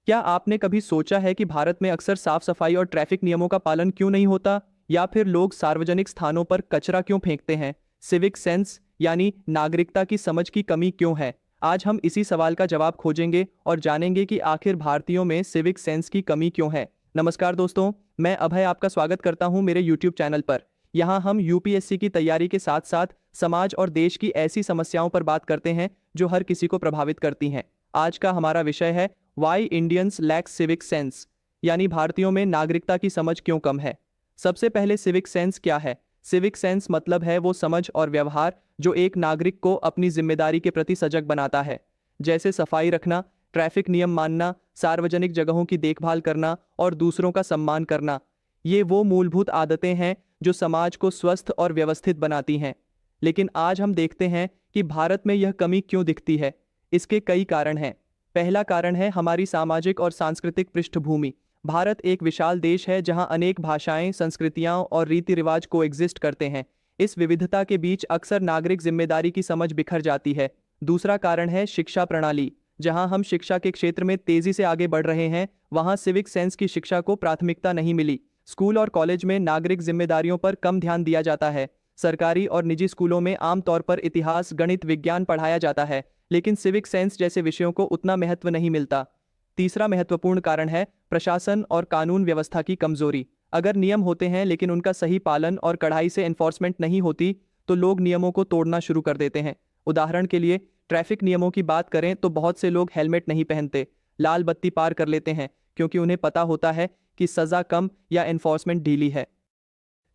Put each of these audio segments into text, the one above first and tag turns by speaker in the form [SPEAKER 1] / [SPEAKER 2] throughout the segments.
[SPEAKER 1] क्या आपने कभी सोचा है कि भारत में अक्सर साफ सफाई और ट्रैफिक नियमों का पालन क्यों नहीं होता, या फिर लोग सार्वजनिक स्थानों पर कचरा क्यों फेंकते हैं? सिविक सेंस यानी नागरिकता की समझ की कमी क्यों है? आज हम इसी सवाल का जवाब खोजेंगे और जानेंगे कि आखिर भारतीयों में सिविक सेंस की कमी क्यों है। नमस्कार दोस्तों, मैं अभय आपका स्वागत करता हूं मेरे यूट्यूब चैनल पर। यहाँ हम यूपीएससी की तैयारी के साथ साथ समाज और देश की ऐसी समस्याओं पर बात करते हैं जो हर किसी को प्रभावित करती हैं। आज का हमारा विषय है why Indians lack civic sense, यानी भारतीयों में नागरिकता की समझ क्यों कम है। सबसे पहले सिविक सेंस क्या है? सिविक सेंस मतलब है वो समझ और व्यवहार जो एक नागरिक को अपनी जिम्मेदारी के प्रति सजग बनाता है, जैसे सफाई रखना, ट्रैफिक नियम मानना, सार्वजनिक जगहों की देखभाल करना और दूसरों का सम्मान करना। ये वो मूलभूत आदतें हैं जो समाज को स्वस्थ और व्यवस्थित बनाती हैं। लेकिन आज हम देखते हैं कि भारत में यह कमी क्यों दिखती है। इसके कई कारण हैं। पहला कारण है हमारी सामाजिक और सांस्कृतिक पृष्ठभूमि। भारत एक विशाल देश है जहां अनेक भाषाएं, संस्कृतियां और रीति रिवाज कोएग्जिस्ट करते हैं। इस विविधता के बीच अक्सर नागरिक जिम्मेदारी की समझ बिखर जाती है। दूसरा कारण है शिक्षा प्रणाली। जहां हम शिक्षा के क्षेत्र में तेजी से आगे बढ़ रहे हैं, वहां सिविक सेंस की शिक्षा को प्राथमिकता नहीं मिली। स्कूल और कॉलेज में नागरिक जिम्मेदारियों पर कम ध्यान दिया जाता है। सरकारी और निजी स्कूलों में आमतौर पर इतिहास, गणित, विज्ञान पढ़ाया जाता है, लेकिन सिविक सेंस जैसे विषयों को उतना महत्व नहीं मिलता। तीसरा महत्वपूर्ण कारण है प्रशासन और कानून व्यवस्था की कमजोरी। अगर नियम होते हैं लेकिन उनका सही पालन और कड़ाई से एनफोर्समेंट नहीं होती, तो लोग नियमों को तोड़ना शुरू कर देते हैं। उदाहरण के लिए ट्रैफिक नियमों की बात करें तो बहुत से लोग हेलमेट नहीं पहनते, लाल बत्ती पार कर लेते हैं, क्योंकि उन्हें पता होता है कि सजा कम या एनफोर्समेंट ढीली है।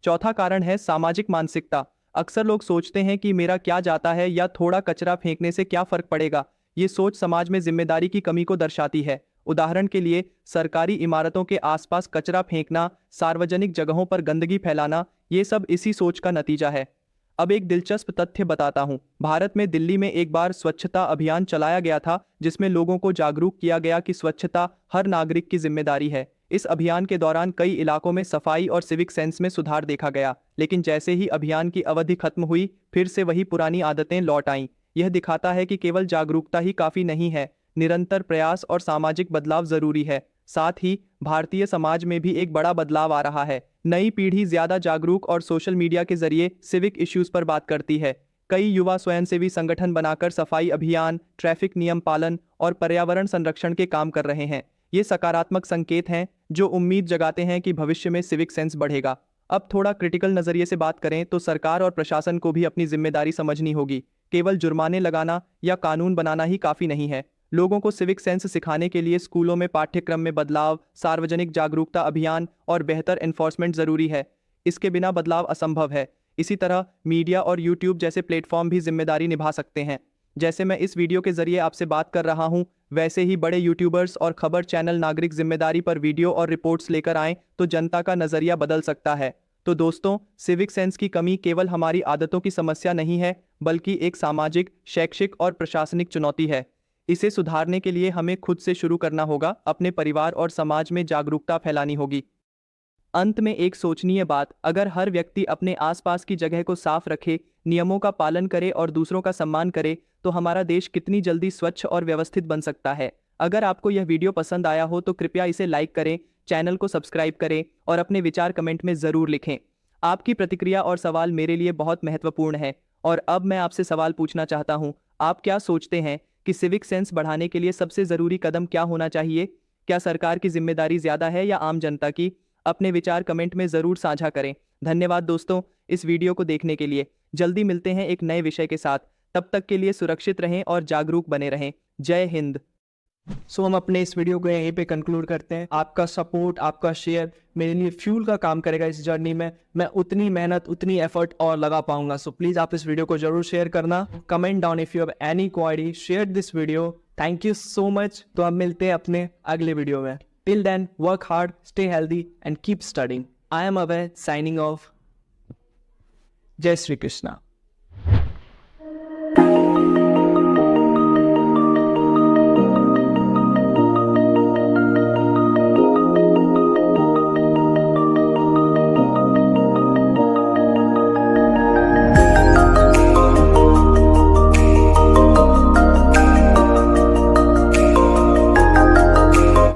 [SPEAKER 1] चौथा कारण है सामाजिक मानसिकता। अक्सर लोग सोचते हैं कि मेरा क्या जाता है, या थोड़ा कचरा फेंकने से क्या फर्क पड़ेगा। ये सोच समाज में जिम्मेदारी की कमी को दर्शाती है। उदाहरण के लिए सरकारी इमारतों के आसपास कचरा फेंकना, सार्वजनिक जगहों पर गंदगी फैलाना, ये सब इसी सोच का नतीजा है। अब एक दिलचस्प तथ्य बताता हूं। भारत में दिल्ली में एक बार स्वच्छता अभियान चलाया गया था, जिसमें लोगों को जागरूक किया गया कि स्वच्छता हर नागरिक की जिम्मेदारी है। इस अभियान के दौरान कई इलाकों में सफाई और सिविक सेंस में सुधार देखा गया, लेकिन जैसे ही अभियान की अवधि खत्म हुई, फिर से वही पुरानी आदतें लौट आईं। यह दिखाता है कि केवल जागरूकता ही काफी नहीं है, निरंतर प्रयास और सामाजिक बदलाव जरूरी है। साथ ही भारतीय समाज में भी एक बड़ा बदलाव आ रहा है। नई पीढ़ी ज्यादा जागरूक और सोशल मीडिया के जरिए सिविक इश्यूज पर बात करती है। कई युवा स्वयंसेवी संगठन बनाकर सफाई अभियान, ट्रैफिक नियम पालन और पर्यावरण संरक्षण के काम कर रहे हैं। ये सकारात्मक संकेत हैं जो उम्मीद जगाते हैं कि भविष्य में सिविक सेंस बढ़ेगा। अब थोड़ा क्रिटिकल नजरिए से बात करें तो सरकार और प्रशासन को भी अपनी जिम्मेदारी समझनी होगी। केवल जुर्माने लगाना या कानून बनाना ही काफी नहीं है। लोगों को सिविक सेंस सिखाने के लिए स्कूलों में पाठ्यक्रम में बदलाव, सार्वजनिक जागरूकता अभियान और बेहतर एनफोर्समेंट जरूरी है। इसके बिना बदलाव असंभव है। इसी तरह मीडिया और यूट्यूब जैसे प्लेटफॉर्म भी जिम्मेदारी निभा सकते हैं। जैसे मैं इस वीडियो के जरिए आपसे बात कर रहा हूं, वैसे ही बड़े यूट्यूबर्स और खबर चैनल नागरिक जिम्मेदारी पर वीडियो और रिपोर्ट्स लेकर आएं तो जनता का नजरिया बदल सकता है। तो दोस्तों, सिविक सेंस की कमी केवल हमारी आदतों की समस्या नहीं है, बल्कि एक सामाजिक, शैक्षिक और प्रशासनिक चुनौती है। इसे सुधारने के लिए हमें खुद से शुरू करना होगा, अपने परिवार और समाज में जागरूकता फैलानी होगी। अंत में एक सोचनीय बात, अगर हर व्यक्ति अपने आसपास की जगह को साफ रखे, नियमों का पालन करे और दूसरों का सम्मान करे, तो हमारा देश कितनी जल्दी स्वच्छ और व्यवस्थित बन सकता है। अगर आपको यह वीडियो पसंद आया हो तो कृपया इसे लाइक करें, चैनल को सब्सक्राइब करें और अपने विचार कमेंट में ज़रूर लिखें। आपकी प्रतिक्रिया और सवाल मेरे लिए बहुत महत्वपूर्ण है। और अब मैं आपसे सवाल पूछना चाहता हूँ, आप क्या सोचते हैं कि सिविक सेंस बढ़ाने के लिए सबसे ज़रूरी कदम क्या होना चाहिए? क्या सरकार की जिम्मेदारी ज़्यादा है या आम जनता की? अपने विचार कमेंट में ज़रूर साझा करें। धन्यवाद दोस्तों, इस वीडियो को देखने के लिए। जल्दी मिलते हैं एक नए विषय के साथ। तब तक के लिए सुरक्षित रहें और जागरूक बने रहें। जय हिंद।
[SPEAKER 2] सो हम अपने इस वीडियो को यहीं पे कंक्लूड करते हैं। आपका सपोर्ट, आपका शेयर मेरे लिए फ्यूल का काम करेगा इस जर्नी में। मैं उतनी मेहनत, उतनी एफर्ट और लगा पाऊंगा। सो प्लीज़ आप इस वीडियो को जरूर शेयर करना। Comment down if you have any query, share this video. Thank you so much. तो अब मिलते हैं अपने अगले वीडियो में। Till then, work hard, stay healthy and keep studying. I am Abhay, signing off. जय श्री कृष्णा।